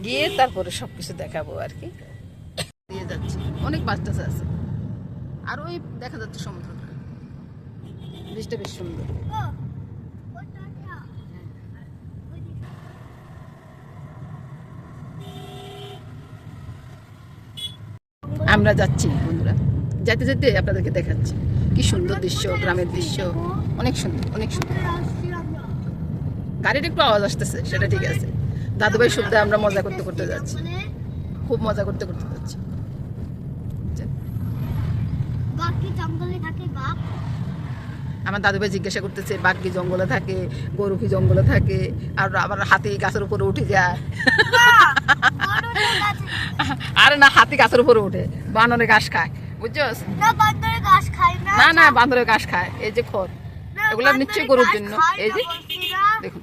গিয়ে তারপরে সবকিছু দেখাবো আর কি। দিয়ে যাচ্ছি, অনেক বাস টাস আছে, আর ওই দেখা যাচ্ছে সমুদ্রটা, জিনিসটা বেশ সুন্দর। আমরা যাচ্ছি বন্ধুরা, যেতে যেতে আপনাদেরকে দেখাচ্ছি কি সুন্দর দৃশ্য, গ্রামের দৃশ্য, অনেক সুন্দর অনেক সুন্দর। গাড়ির একটু আওয়াজ আসতেছে, সেটা ঠিক আছে। দাদুভাই শুনতে আমরা মজা করতে করতে যাচ্ছি, খুব মজা করতে করতে যাচ্ছি। আমার দাদুভাই জিজ্ঞাসা করতেছে বাঘ কি জঙ্গলে থাকে, গরু কি জঙ্গলে থাকে, আর আবার হাতি গাছের উপরে উঠে যায়। আরে না, হাতি গাছের উপরে উঠে, বানরে ঘাস খায়, বুঝছস? না না, বান্দরের ঘাস খায়, এই যে খড়, এগুলো নিশ্চয়ই গরুর জন্য। এই যে দেখুন,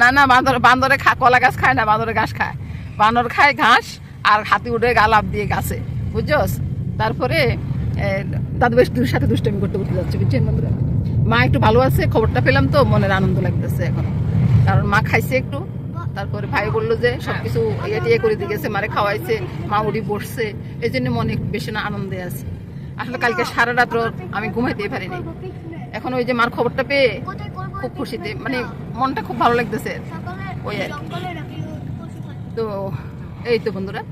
না না, বান্দরে কলা গাছ খায় না, বান্দরে ঘাস খায়। বানর খায় ঘাস, আর হাতি উঠে গা লাফ দিয়ে গাছে, বুঝছস? তারপরে দাদু বেশ সাথে দুষ্টামি করতে করতে যাচ্ছে, বুঝছেন বন্ধুরা? মা একটু ভালো আছে, খবরটা পেলাম তো মনের আনন্দ লাগতেছে এখন, কারণ মা খাইছে একটু। তারপরে ভাই বললো যে সবকিছু ইয়ে টিয়ে করে দিয়ে গেছে, মারে খাওয়াইছে, মা উড়ি বসছে, এই জন্য মনে বেশি না আনন্দে আছে। আসলে কালকে সারা রাত্র আমি ঘুমাইতেই পারিনি। এখন ওই যে মার খবরটা পেয়ে খুব খুশিতে, মানে মনটা খুব ভালো লাগতেছে ওই আর কি। তো এই তো বন্ধুরা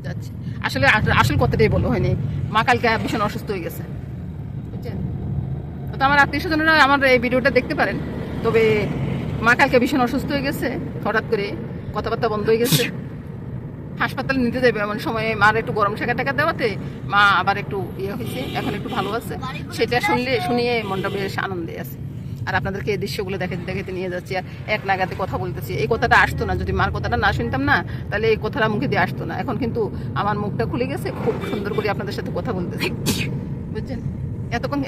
যাচ্ছি। আসলে আসল কথাটাই বলো হয়নি, মা কালকে ভীষণ অসুস্থ হয়ে গেছে, বুঝছেন? তো আমার আত্মীয় স্বজনেরা আমার এই ভিডিওটা দেখতে পারেন। তবে মা কালকে ভীষণ অসুস্থ হয়ে গেছে, হঠাৎ করে কথাবার্তা বন্ধ হয়ে গেছে। হাসপাতালে নিতে যাবে এমন সময়ে মার একটু গরম শেখা টাকা দেওয়াতে মা আবার একটু ইয়ে হয়েছে, এখন একটু ভালো আছে। সেটা শুনিয়ে মনটা বেশ আনন্দে আছে। আর আপনাদেরকে এই দৃশ্যগুলো দেখাতে দেখাতে নিয়ে যাচ্ছি, আর এক নাগাতে কথা বলতেছি। এই কথাটা আসতো না, যদি মার কথাটা না শুনতাম না, তাহলে এই কথাটা মুখে দিয়ে আসতো না। এখন কিন্তু আমার মুখটা খুলে গেছে, খুব সুন্দর করে আপনাদের সাথে কথা বলতেছি, বুঝছেন?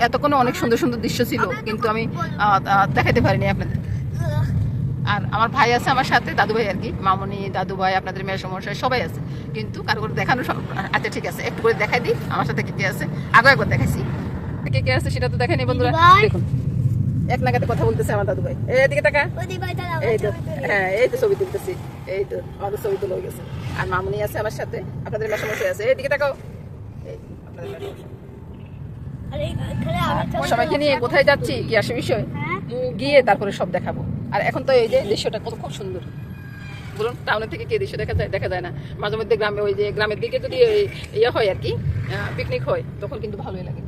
এতক্ষণ অনেক সুন্দর সুন্দর দৃশ্য ছিল, কিন্তু আমি দেখাতে পারিনি আপনাদের। আর আমার ভাই আছে আমার সাথে, দাদু ভাই আর কি, মামনি, দাদু ভাই, আপনাদের মেয়ের সমস্যা সবাই আছে, কিন্তু কারো করে দেখানো সব। আচ্ছা ঠিক আছে, একটু করে দেখাই দিই আমার সাথে কে কে আছে। আগে একবার দেখাইছি, কে কে আছে সেটা তো দেখাইনি বন্ধুরা। দেখুন, এক নাগাতে কথা বলতেছে আমার দাদু ভাই। এদিকে টাকা, এই তো, হ্যাঁ এই তো ছবি তুলতেছি, এই তো আমাদের ছবি তোলা হয়ে গেছে। আর মামনি আছে আমার সাথে, আপনাদের মেয়ের সমস্যা আছে, এইদিকে টাকাও, এই আপনাদের সবাইকে নিয়ে কোথায় যাচ্ছি কি আসে বিষয়, গিয়ে তারপরে সব দেখাবো। আর এখন তো এই যে দৃশ্যটা কত খুব সুন্দর, বলুন, টাউনের থেকে কে দৃশ্য দেখা যায় না। মাঝে মধ্যে গ্রামে, ওই যে গ্রামের দিকে যদি ইয়ে হয় আর কি, পিকনিক হয়, তখন কিন্তু ভালোই লাগে।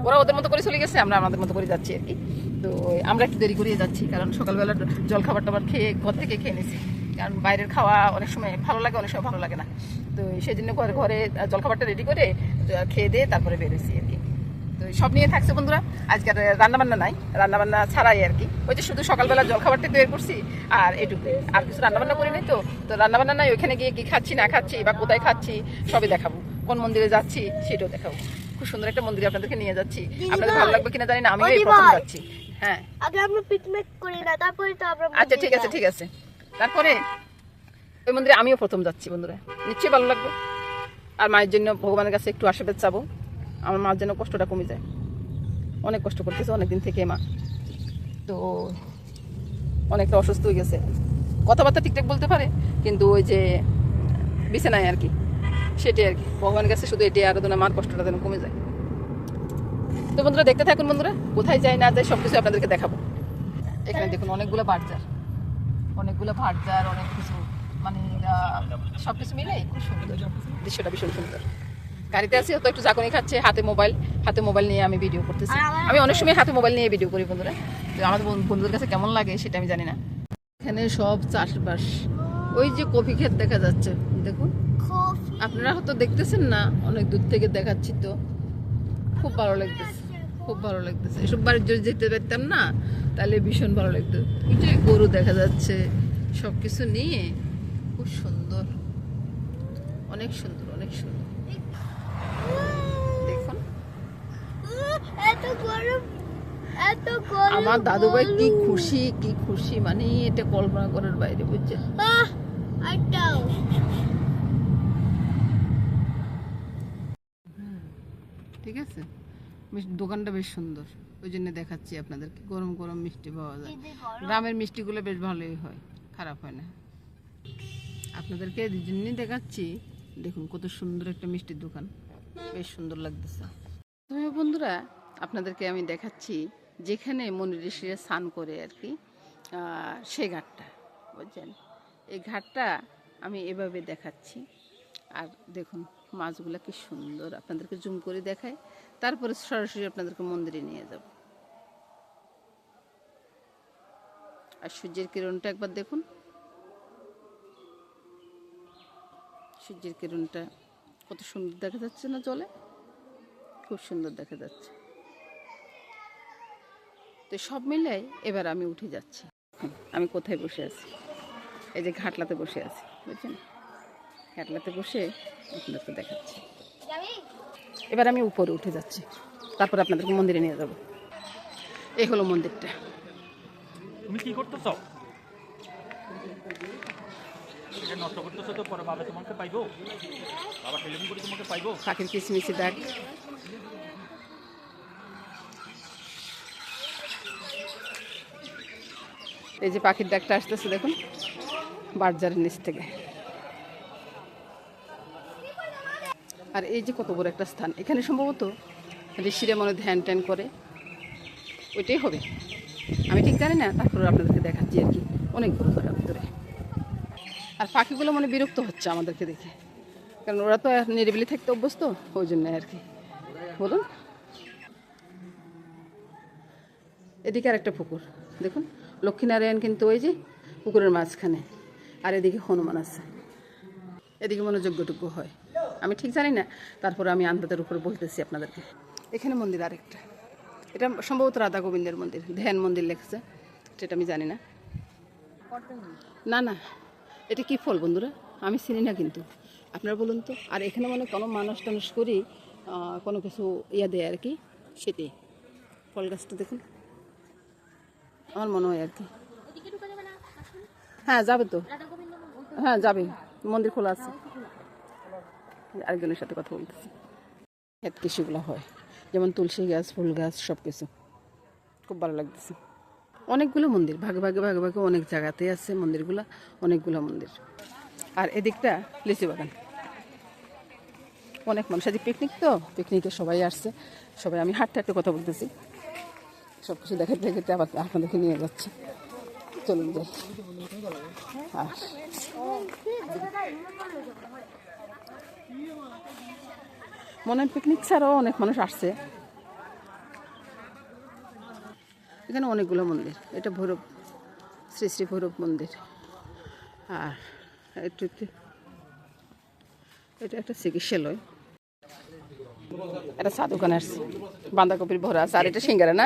ওরা ওদের মতো করে চলে গেছে, আমরা আমাদের মতো করে যাচ্ছি আর কি। তো আমরা একটু দেরি করিয়ে যাচ্ছি, কারণ সকালবেলা জল খাবার টাবার খেয়ে ঘর থেকে খেয়ে নিয়েছি। কারণ বাইরের খাওয়া অনেক সময় ভালো লাগে, অনেক সময় ভালো লাগে না। তো সেই জন্য ঘরে জলখাবারটা রেডি করে খেয়ে দিয়ে তারপরে বেরোছি আর কি। তো সব নিয়ে থাকছে বন্ধুরা। আজকের রান্নাবান্না নাই, রান্নাবান্না ছাড়াই আর কি। ওই যে শুধু সকালবেলা জলখাবারটা তৈরি করছি, আর এটুকু, আর কিছু রান্নাবান্না করি নাই। তো রান্নাবান্না নাই, ওইখানে গিয়ে কি খাচ্ছি না খাচ্ছি বা কোথায় খাচ্ছি সবই দেখাবো। কোন মন্দিরে যাচ্ছি সেটাও দেখাবো। খুব সুন্দর একটা মন্দিরে আপনাদেরকে নিয়ে যাচ্ছি, আপনাদের ভালো লাগবে কিনা জানি না, আমি এই প্রথম যাচ্ছি। হ্যাঁ, আগে আমরা পিকনিক করি না, তারপরে তো আমরা। আচ্ছা ঠিক আছে ঠিক আছে, তারপরে ওই মন্দিরে আমিও প্রথম যাচ্ছি বন্ধুরা, নিশ্চয়ই ভালো লাগবে। আর মায়ের জন্য ভগবানের কাছে একটু আশীর্বাদ চাবো, আমার মার যেন কষ্টটা কমে যায়। অনেক কষ্ট করতেছে অনেকদিন থেকে মা, তো অনেকটা অসুস্থ হয়ে গেছে, কথাবার্তা ঠিকঠাক বলতে পারে, কিন্তু ওই যে বিছানায় আর কি, সেটাই আর কি। ভগবানের কাছে শুধু এটাই আরাধনা, মার কষ্টটা যেন কমে যায়। তো বন্ধুরা দেখতে থাকুন বন্ধুরা, কোথায় যাই না যাই সবকিছু আপনাদেরকে দেখাবো। এখানে দেখুন অনেকগুলো ভাটজার, অনেক কিছু, মানে সবকিছু মিলে খুব সুন্দর দৃশ্যটা, ভীষণ সুন্দর। গাড়িতে আছি তো একটু জাকনি খাচ্ছে, হাতে মোবাইল নিয়ে আমি ভিডিও করতেছি। আমি অনেক সময় হাতে মোবাইল নিয়ে ভিডিও করি বন্ধুরা, তো আমাদের বন্ধুদের কাছে কেমন লাগে সেটা আমি জানি না। এখানে সব চাষবাস, ওই যে কফি ক্ষেত দেখা যাচ্ছে, দেখুন আপনারা হয়তো দেখতেছেন না, অনেক দূর থেকে দেখাচ্ছি। তো খুব ভালো লাগতেছে, এসব বাড়ির যদি যেতে পারতাম না তাহলে ভীষণ ভালো লাগতো। এই যে গরু দেখা যাচ্ছে, সবকিছু নিয়ে খুব সুন্দর, অনেক সুন্দর দেখুন। আমার দাদু ভাই কি খুশি, মানে এটা কল্পনা করার বাইরে, বুঝছেন? ঠিক আছে, দোকানটা বেশ সুন্দর, ওই জন্য দেখাচ্ছি আপনাদেরকে। গরম গরম মিষ্টি পাওয়া যায়। দিদি গরম। গ্রামের মিষ্টিগুলো বেশ ভালোই হয়, খারাপ হয় না। আপনাদেরকে এই জন্যই দেখাচ্ছি। দেখুন কত সুন্দর একটা মিষ্টির দোকান, বেশ সুন্দর লাগতেছে। তবে বন্ধুরা, আপনাদেরকে আমি দেখাচ্ছি যেখানে মনি ঋষিরা স্নান করে আর কি, সেই ঘাটটা বুঝছেন। এই ঘাটটা আমি এভাবে দেখাচ্ছি। আর দেখুন মাছগুলো কি সুন্দর, আপনাদেরকে জুম করে দেখায়, তারপরে সরাসরি আপনাদেরকে মন্দিরে নিয়ে যাব। আর সূর্যের কিরণটা একবার দেখুন, সূর্যের কিরণটা কত সুন্দর দেখা যাচ্ছে না জলে, খুব সুন্দর দেখা যাচ্ছে। তো সব মিলাই এবার আমি উঠে যাচ্ছি। আমি কোথায় বসে আছি? এই যে ঘাটলাতে বসে আছি, বুঝছেন। ঘাটলাতে বসে আপনাদেরকে দেখাচ্ছি। এবার আমি উপরে উঠে যাচ্ছি, তারপর আপনাদেরকে মন্দিরে নিয়ে যাব। এই হলো মন্দিরটা। তুমি কি করতেছ? এটা নষ্ট করতেছো তো, পরে বাবা তোমাকে পাইবো, বাবা টেলিফোন করে তোমাকে পাইবো। পাখির কিচমিচি ডাক, এই যে পাখির ডাকটা আসতেছে দেখুন বাজারের নিচ থেকে। আর এই যে কত বড় একটা স্থান, এখানে সম্ভবত ঋষিরা মনে ধ্যান ট্যান করে, ওইটাই হবে, আমি ঠিক জানি না। তারপরে আপনাদেরকে দেখাচ্ছি আর কি, অনেক বড় জায়গার ভিতরে। আর পাখিগুলো মনে বিরক্ত হচ্ছে আমাদেরকে দেখে, কারণ ওরা তো নিরিবিলি থাকতে অভ্যস্ত, ওই জন্য আর কি। বলুন, এদিকে আর একটা পুকুর দেখুন, লক্ষ্মীনারায়ণ কিন্তু ওই যে পুকুরের মাঝখানে, আর এদিকে হনুমান আছে। এদিকে মনে যজ্ঞটুকু হয়, আমি ঠিক জানি না, তারপরে আমি আন্দাজের উপরে বলতেছি আপনাদেরকে। এখানে মন্দির আরেকটা, এটা সম্ভবত রাধা গোবিন্দের মন্দির, ধ্যান মন্দির লেখছে, সেটা আমি জানি না। না না, এটা কি ফল বন্ধুরা, আমি চিনি না কিন্তু, আপনারা বলুন তো। আর এখানে মানে কোনো মানুষ টানুষ করি কোনো কিছু ইয়া দেয় আর কি, সেটাই। ফল গাছটা দেখুন, আমার মনে হয় আর কি। হ্যাঁ যাবে তো, হ্যাঁ যাবে, মন্দির খোলা আছে। আরেকজনের সাথে কথা বলতেছি। ক্ষেত কৃষিগুলো হয়, যেমন তুলসী গাছ, ফুল গাছ, সব কিছু খুব ভালো লাগতেছে। অনেকগুলো মন্দির, ভাগে ভাগে ভাগে ভাগে অনেক জায়গাতে আছে মন্দিরগুলো, অনেকগুলো মন্দির। আর এদিকটা লিচু বাগান, অনেক মানুষ আজ পিকনিক, তো পিকনিকে সবাই আসছে, সবাই। আমি হাঁটতে হাঁটতে কথা বলতেছি, সব কিছু দেখাতে দেখাতে আবার আপনাদেরকে নিয়ে যাচ্ছি। চলুন যাই। আর মনে হয় পিকনিক ছাড়াও অনেক মানুষ আসছে। এখানে অনেকগুলো মন্দির, এটা ভৈরব, শ্রী শ্রী ভৈরব মন্দির। আর এটা একটা চিকিৎসালয়, এটা চা দোকানে আসছে, বাঁধাকপির ভরা আছে। আর এটা সিঙ্গারা না,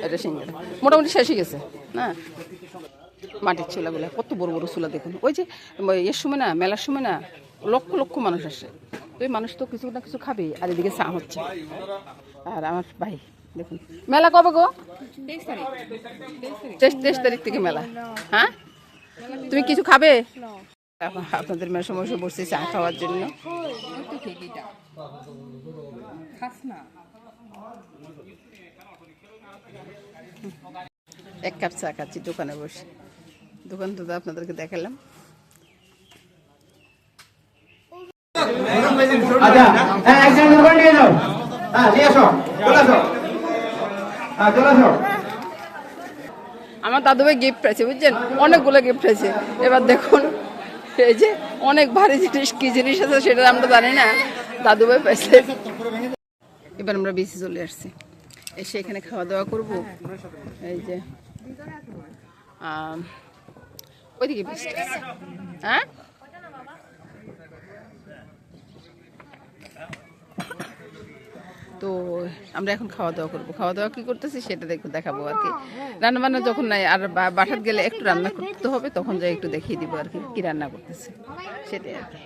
এটা সিঙ্গারা মোটামুটি শেষ হয়ে গেছে না। মাটির চুলাগুলো কত বড় বড় চুলা দেখুন, ওই যে এর সময় না, মেলার সময় না, লক্ষ লক্ষ মানুষ আসে। তো এই মানুষ তো কিছু না কিছু খাবে, আর এদিকে চা হচ্ছে। আর আমার ভাই দেখুন, মেলা কবে গো? 23 তারিখ থেকে মেলা। হ্যাঁ, তুমি কিছু খাবে? আপনাদের মেয়ের সময় বসছি চা খাওয়ার জন্য। এক কাপ চা খাচ্ছি দোকানে বসে। দোকান তো আপনাদেরকে দেখালাম। আমার দাদু ভাই গিফট আছে বুঝছেন, অনেকগুলো গিফট আছে। এবার দেখুন এই যে অনেক ভারী জিনিস, কি জিনিস আছে সেটা আমরা জানি না, দাদু ভাই পাইছে। এবার আমরা বিচে চলে আসছি, এসে এখানে খাওয়া দাওয়া করবো। এই যে ওইদিকে বৃষ্টি আছে। হ্যাঁ, তো আমরা এখন খাওয়া দাওয়া করবো। খাওয়া দাওয়া কি করতেছি সেটা দেখাবো আর কি। রান্না বান্না যখন নাই, আর বাসাত গেলে একটু রান্না করতে হবে, তখন যাই একটু দেখিয়ে দিব আর কি কি রান্না করতেছি সেটাই আর কি।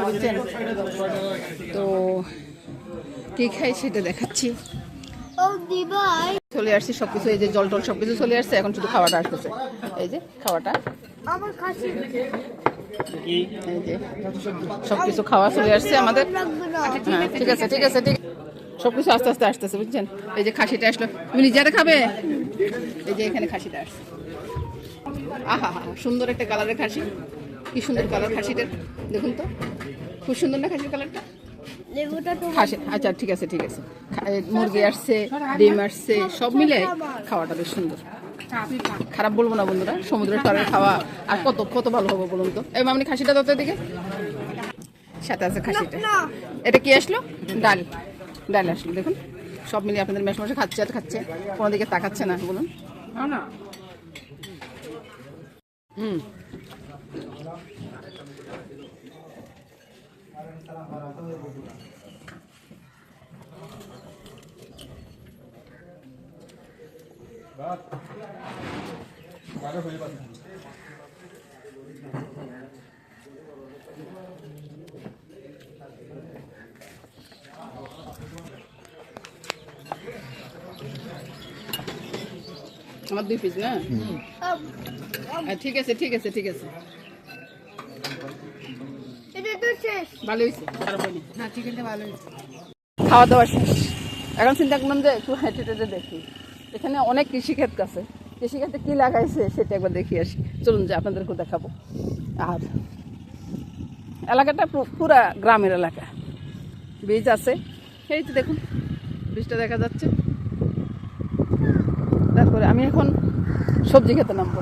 বুঝছেন, তো কি খাই সেটা দেখাচ্ছি। চলে আসছি সবকিছু, এই যে জল টল সবকিছু চলে আসছে, এখন শুধু খাওয়াটা আসতেছে। এই যে খাওয়াটা, এই যে সবকিছু খাওয়া চলে আসছে আমাদের। হ্যাঁ ঠিক আছে ঠিক আছে ঠিক। সবকিছু আস্তে আস্তে আসতেছে বুঝছেন। এই যে খাসিটা আসলো, তুমি নিজেরা খাবে? এই যে এখানে খাসিটা আসছে, আহা হা, সুন্দর একটা কালারের খাসি, কি সুন্দর কালার খাসিটার, দেখুন তো খুব সুন্দর না খাসির কালারটা। লেবুটা তো খাসি আচ্ছা ঠিক আছে ঠিক আছে। মুরগি আসছে, ডিম আসছে, সব মিলে খাওয়াটা বেশ সুন্দর। খারাপ বলবো না বন্ধুরা, সমুদ্রের পাড়ের খাওয়া আর কত কত ভালো হবে বলুন তো। এই মামনি খাসিটা দত দিকে, সাথে আছে খাসিটা। এটা কি আসলো? ডাল, ডাল আসলো দেখুন। সব মিলিয়ে আপনাদের মেশ মশা খাচ্ছে আর খাচ্ছে, কোনো দিকে তাকাচ্ছে না বলুন। হুম, আমার 2 পিস না? ঠিক আছে ঠিক আছে ঠিক আছে, এটা তো শেষ। ভালো হয়েছে, খারাপ হয়নি। হ্যাঁ চিকেনটা ভালো হয়েছে। খাওয়া দাওয়া শেষ, এখন চিন্তা করলাম যে একটু হেঁটে টেটে দেখি। এখানে অনেক কৃষিক্ষেত আছে, কৃষিক্ষেত্রে কী লাগাইছে সেটা একবার দেখি আসি। চলুন যে আপনাদেরকেও দেখাবো। আর এলাকাটা পুরা গ্রামের এলাকা, বীজ আছে, এই তো দেখুন বীজটা দেখা যাচ্ছে। তারপরে আমি এখন সবজি খেতে নামবো,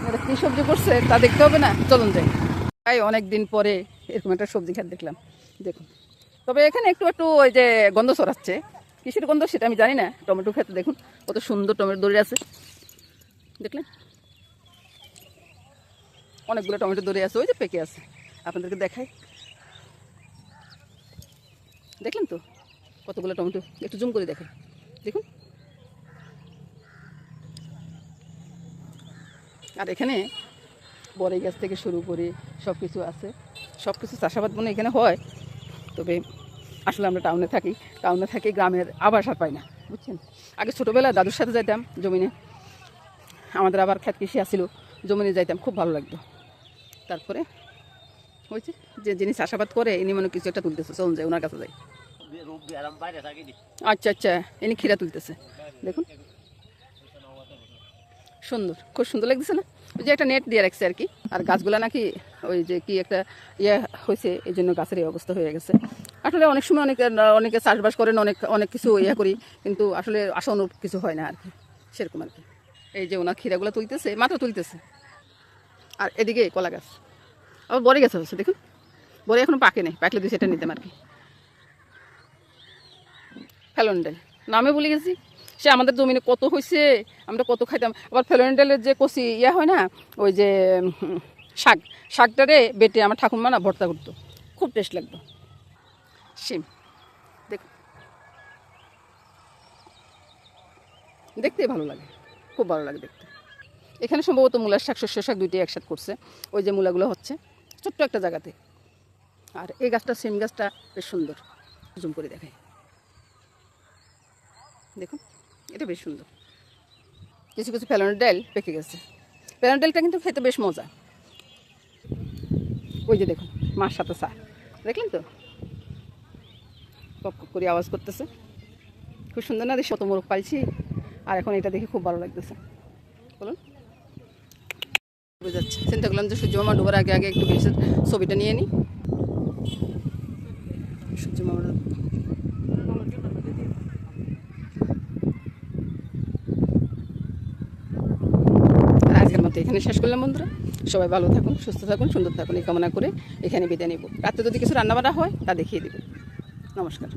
এটা কী সবজি করছে তা দেখতে হবে না, চলুন যাই। তাই অনেক দিন পরে এরকম একটা সবজি খেতে দেখলাম, দেখুন। তবে এখানে একটু একটু ওই যে গন্ধ ছড়াচ্ছে, কিসের গন্ধ সেটা আমি জানি না। টমেটো খেতে দেখুন কত সুন্দর টমেটো দড়ি আছে, দেখলেন অনেকগুলো টমেটো দড়ি আছে, ওই যে পেকে আছে, আপনাদেরকে দেখাই, দেখলেন তো কতগুলো টমেটো, একটু জুম করে দেখেন, দেখুন। আর এখানে বড়ই গাছ থেকে শুরু করে সব কিছু আছে, সব কিছু চাষাবাদ মনে এখানে হয়। তবে আসলে আমরা টাউনে থাকি, গ্রামের আবাস আর পাই না বুঝছেন। আগে ছোটোবেলায় দাদুর সাথে যাইতাম জমিনে, আমাদের আবার ক্ষেত কৃষি আসছিল, জমিনে যাইতাম, খুব ভালো লাগতো। তারপরে হয়েছে যে যিনি চাষাবাদ করে ইনি মনে কিছু একটা তুলতেছে, চলুন যাই ওনার কাছে যাই। আচ্ছা আচ্ছা, ইনি ক্ষীরা তুলতেছে, দেখুন সুন্দর, খুব সুন্দর লাগতেছে না? ওই যে একটা নেট দিয়ে রাখছে আর কি। আর গাছগুলো নাকি ওই যে কি একটা ইয়ে হয়েছে, এই জন্য গাছের এই অবস্থা হয়ে গেছে। আসলে অনেক সময় অনেকে চাষবাস করেন, অনেক কিছু ইয়ে করি, কিন্তু আসলে আশা অনুরূপ কিছু হয় না আর কি, সেরকম আর কি। এই যে ওনার ক্ষীরাগুলো তুলতেছে, মাত্র তুলতেছে। আর এদিকে কলা গাছ, আবার বড়ি গাছ হচ্ছে দেখুন, বড়ি এখনো পাকে নেই, পাকলে 2-4টা নিতাম আর কি। ফেলন্ডেল নামে ভুলে গেছি, সে আমাদের জমিনে কত হয়েছে, আমরা কত খাইতাম। আবার ফেলন্ডেলের যে কচি ইয়া হয় না, ওই যে শাকটারে বেটে আমার ঠাকুমা না ভর্তা করতো, খুব টেস্ট লাগতো। শিম দেখ, দেখতেই ভালো লাগে, খুব ভালো লাগে দেখতে। এখানে সম্ভবত মূলার শাক, শস্য শাক দুইটাই একসাথে করছে, ওই যে মূলাগুলো হচ্ছে ছোট্ট একটা জায়গাতে। আর এই গাছটা, শিম গাছটা বেশ সুন্দর, জুম করে দেখাই, দেখুন এটা বেশ সুন্দর। কিছু কিছু ফেলন্ডেল পেকে গেছে, ফেলন্ডেলটা কিন্তু খেতে বেশ মজা। ওই যে দেখুন মার সাথে চা, দেখলেন তো কক করে আওয়াজ করতেছে, খুব সুন্দর না? শত মোরগ পাইছি, আর এখন এটা দেখে খুব ভালো লাগতেছে, বলুন বুঝাচ্ছে। চিন্তা করলাম যে সূর্য মামা ডোবার আগে আগে একটু বেশি ছবিটা নিয়ে নিই। সূর্য মামার আজকের মতো এখানে শেষ করলাম বন্ধুরা। সবাই ভালো থাকুন, সুস্থ থাকুন, সুন্দর থাকুন, এই কামনা করে এখানে বিদায় নেব। রাতে যদি কিছু রান্নাবান্না হয় তা দেখিয়ে দেব। নমস্কার।